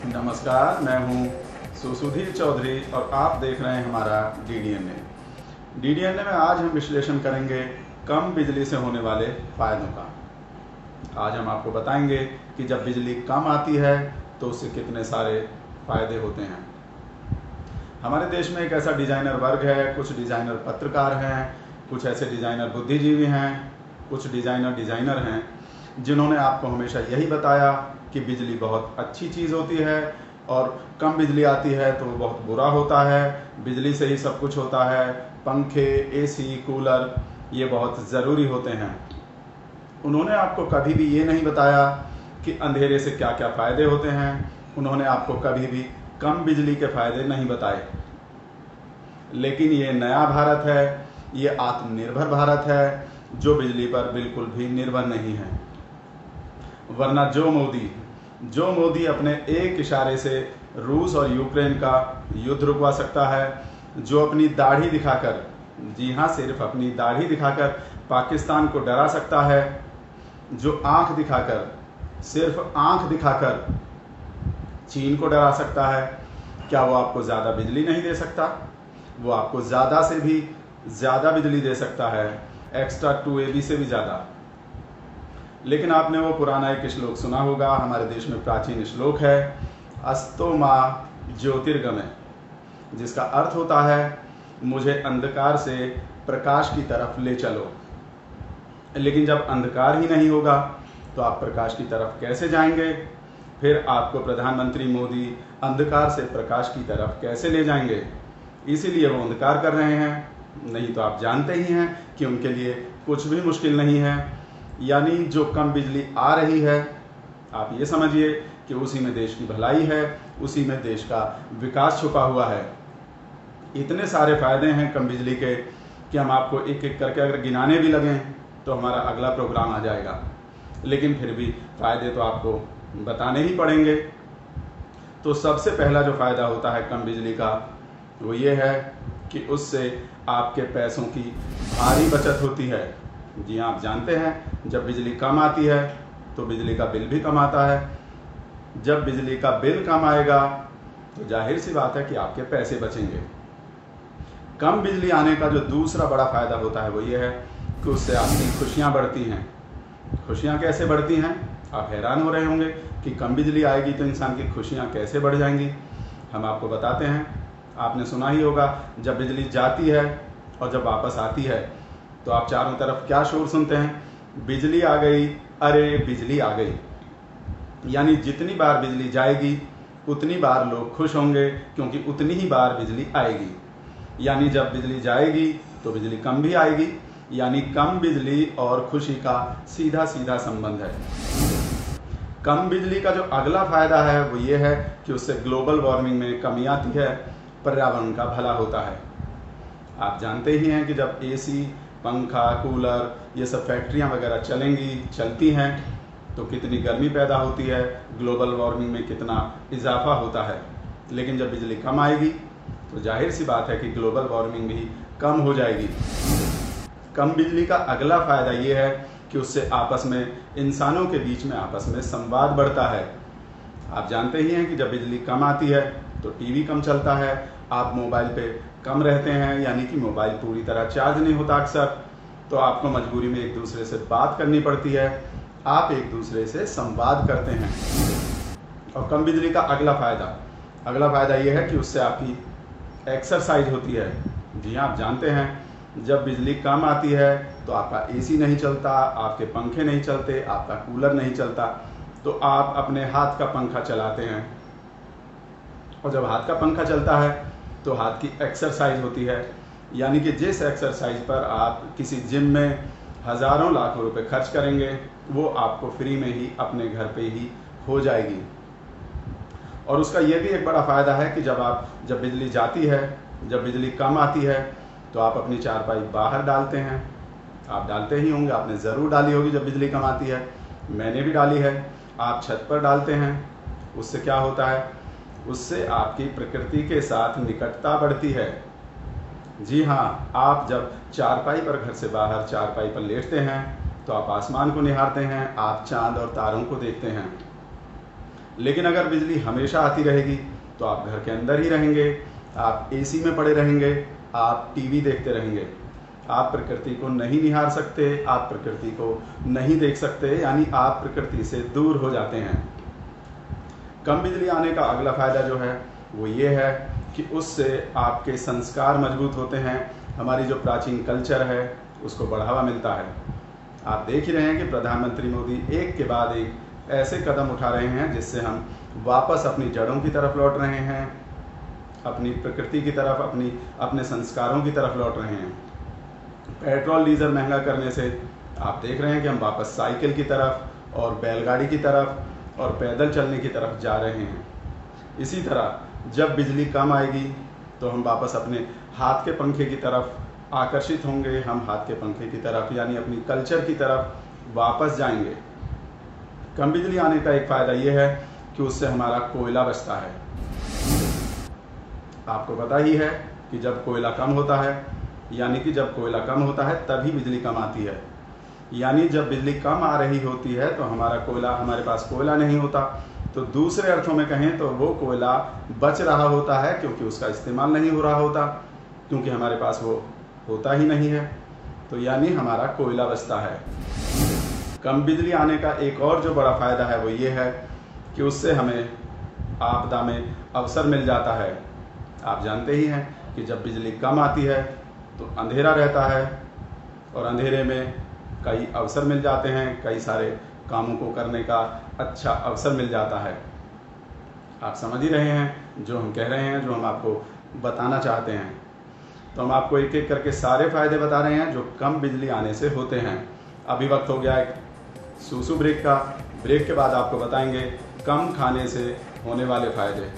नमस्कार, मैं हूं सुधीर चौधरी और आप देख रहे हैं हमारा डीडीएनए। डीडीएनए में आज हम विश्लेषण करेंगे कम बिजली से होने वाले फायदों का। आज हम आपको बताएंगे कि जब बिजली कम आती है तो उससे कितने सारे फायदे होते हैं। हमारे देश में एक ऐसा डिजाइनर वर्ग है, कुछ डिजाइनर पत्रकार हैं, कुछ ऐसे डिजाइनर बुद्धिजीवी हैं, कुछ डिजाइनर हैं जिन्होंने आपको हमेशा यही बताया कि बिजली बहुत अच्छी चीज़ होती है और कम बिजली आती है तो वो बहुत बुरा होता है, बिजली से ही सब कुछ होता है, पंखे, एसी, कूलर ये बहुत ज़रूरी होते हैं। उन्होंने आपको कभी भी ये नहीं बताया कि अंधेरे से क्या क्या फ़ायदे होते हैं। उन्होंने आपको कभी भी कम बिजली के फ़ायदे नहीं बताए। लेकिन ये नया भारत है, ये आत्मनिर्भर भारत है जो बिजली पर बिल्कुल भी निर्भर नहीं है। वरना जो मोदी अपने एक इशारे से रूस और यूक्रेन का युद्ध रुकवा सकता है, जो अपनी दाढ़ी दिखाकर, जी हाँ सिर्फ अपनी दाढ़ी दिखाकर पाकिस्तान को डरा सकता है, जो आंख दिखाकर, सिर्फ आंख दिखाकर चीन को डरा सकता है, क्या वो आपको ज़्यादा बिजली नहीं दे सकता? वो आपको ज़्यादा से भी ज़्यादा बिजली दे सकता है, एक्स्ट्रा 2AB से भी ज़्यादा। लेकिन आपने वो पुराना एक श्लोक सुना होगा, हमारे देश में प्राचीन श्लोक है, अस्तो मा ज्योतिर्गमय, जिसका अर्थ होता है मुझे अंधकार से प्रकाश की तरफ ले चलो। लेकिन जब अंधकार ही नहीं होगा तो आप प्रकाश की तरफ कैसे जाएंगे? फिर आपको प्रधानमंत्री मोदी अंधकार से प्रकाश की तरफ कैसे ले जाएंगे? इसीलिए वो अंधकार कर रहे हैं। नहीं तो आप जानते ही हैं कि उनके लिए कुछ भी मुश्किल नहीं है। यानी जो कम बिजली आ रही है, आप ये समझिए कि उसी में देश की भलाई है, उसी में देश का विकास छुपा हुआ है। इतने सारे फायदे हैं कम बिजली के कि हम आपको एक एक करके अगर गिनाने भी लगें तो हमारा अगला प्रोग्राम आ जाएगा। लेकिन फिर भी फायदे तो आपको बताने ही पड़ेंगे। तो सबसे पहला जो फायदा होता है कम बिजली का वो ये है कि उससे आपके पैसों की भारी बचत होती है। जी हाँ, आप जानते हैं जब बिजली कम आती है तो बिजली का बिल भी कम आता है। जब बिजली का बिल कम आएगा तो जाहिर सी बात है कि आपके पैसे बचेंगे। कम बिजली आने का जो दूसरा बड़ा फायदा होता है वो ये है कि उससे आपकी खुशियाँ बढ़ती हैं। खुशियाँ कैसे बढ़ती हैं? आप हैरान हो रहे होंगे कि कम बिजली आएगी तो इंसान की खुशियाँ कैसे बढ़ जाएंगी। हम आपको बताते हैं। आपने सुना ही होगा जब बिजली जाती है और जब वापस आती है तो आप चारों तरफ क्या शोर सुनते हैं? बिजली आ गई, अरे बिजली आ गई। यानी जितनी बार बिजली जाएगी उतनी बार लोग खुश होंगे क्योंकि उतनी ही बार बिजली आएगी। यानी जब बिजली जाएगी तो बिजली कम भी आएगी, यानी कम बिजली और खुशी का सीधा सीधा संबंध है। कम बिजली का जो अगला फायदा है वो ये है कि उससे ग्लोबल वार्मिंग में कमी आती है, पर्यावरण का भला होता है। आप जानते ही हैं कि जब एसी, पंखा, कूलर ये सब फैक्ट्रियां वगैरह चलती हैं तो कितनी गर्मी पैदा होती है, ग्लोबल वार्मिंग में कितना इजाफा होता है। लेकिन जब बिजली कम आएगी तो जाहिर सी बात है कि ग्लोबल वार्मिंग भी कम हो जाएगी। कम बिजली का अगला फायदा ये है कि उससे आपस में, इंसानों के बीच में आपस में संवाद बढ़ता है। आप जानते ही हैं कि जब बिजली कम आती है तो टीवी कम चलता है, आप मोबाइल पे कम रहते हैं, यानी कि मोबाइल पूरी तरह चार्ज नहीं होता अक्सर, तो आपको मजबूरी में एक दूसरे से बात करनी पड़ती है, आप एक दूसरे से संवाद करते हैं। और कम बिजली का अगला फायदा ये है कि उससे आपकी एक्सरसाइज होती है। जी हाँ, आप जानते हैं जब बिजली कम आती है तो आपका एसी नहीं चलता, आपके पंखे नहीं चलते, आपका कूलर नहीं चलता, तो आप अपने हाथ का पंखा चलाते हैं। और जब हाथ का पंखा चलता है तो हाथ की एक्सरसाइज होती है। यानी कि जिस एक्सरसाइज पर आप किसी जिम में हज़ारों लाखों रुपए खर्च करेंगे वो आपको फ्री में ही अपने घर पे ही हो जाएगी। और उसका ये भी एक बड़ा फ़ायदा है कि जब बिजली जाती है, जब बिजली कम आती है तो आप अपनी चारपाई बाहर डालते हैं। आप डालते ही होंगे, आपने ज़रूर डाली होगी जब बिजली कम आती है, मैंने भी डाली है। आप छत पर डालते हैं, उससे क्या होता है? उससे आपकी प्रकृति के साथ निकटता बढ़ती है। जी हाँ, आप जब चारपाई पर, घर से बाहर चारपाई पर लेटते हैं तो आप आसमान को निहारते हैं, आप चांद और तारों को देखते हैं। लेकिन अगर बिजली हमेशा आती रहेगी तो आप घर के अंदर ही रहेंगे, आप एसी में पड़े रहेंगे, आप टीवी देखते रहेंगे, आप प्रकृति को नहीं निहार सकते, आप प्रकृति को नहीं देख सकते, यानी आप प्रकृति से दूर हो जाते हैं। कम बिजली आने का अगला फ़ायदा जो है वो ये है कि उससे आपके संस्कार मजबूत होते हैं, हमारी जो प्राचीन कल्चर है उसको बढ़ावा मिलता है। आप देख ही रहे हैं कि प्रधानमंत्री मोदी एक के बाद एक ऐसे कदम उठा रहे हैं जिससे हम वापस अपनी जड़ों की तरफ लौट रहे हैं, अपनी प्रकृति की तरफ, अपने संस्कारों की तरफ लौट रहे हैं। पेट्रोल डीजल महंगा करने से आप देख रहे हैं कि हम वापस साइकिल की तरफ और बैलगाड़ी की तरफ और पैदल चलने की तरफ जा रहे हैं। इसी तरह जब बिजली कम आएगी तो हम वापस अपने हाथ के पंखे की तरफ आकर्षित होंगे, हम हाथ के पंखे की तरफ यानी अपनी कल्चर की तरफ वापस जाएंगे। कम बिजली आने का एक फ़ायदा ये है कि उससे हमारा कोयला बचता है। आपको पता ही है कि जब कोयला कम होता है, यानी कि जब कोयला कम होता है तभी बिजली कम आती है, यानी जब बिजली कम आ रही होती है तो हमारे पास कोयला नहीं होता, तो दूसरे अर्थों में कहें तो वो कोयला बच रहा होता है क्योंकि उसका इस्तेमाल नहीं हो रहा होता, क्योंकि हमारे पास वो होता ही नहीं है, तो यानी हमारा कोयला बचता है। कम बिजली आने का एक और जो बड़ा फ़ायदा है वो ये है कि उससे हमें आपदा में अवसर मिल जाता है। आप जानते ही हैं कि जब बिजली कम आती है तो अंधेरा रहता है और अंधेरे में कई अवसर मिल जाते हैं, कई सारे कामों को करने का अच्छा अवसर मिल जाता है। आप समझ ही रहे हैं जो हम कह रहे हैं, जो हम आपको बताना चाहते हैं। तो हम आपको एक एक करके सारे फ़ायदे बता रहे हैं जो कम बिजली आने से होते हैं। अभी वक्त हो गया एक सूसू ब्रेक का। ब्रेक के बाद आपको बताएंगे कम खाने से होने वाले फ़ायदे।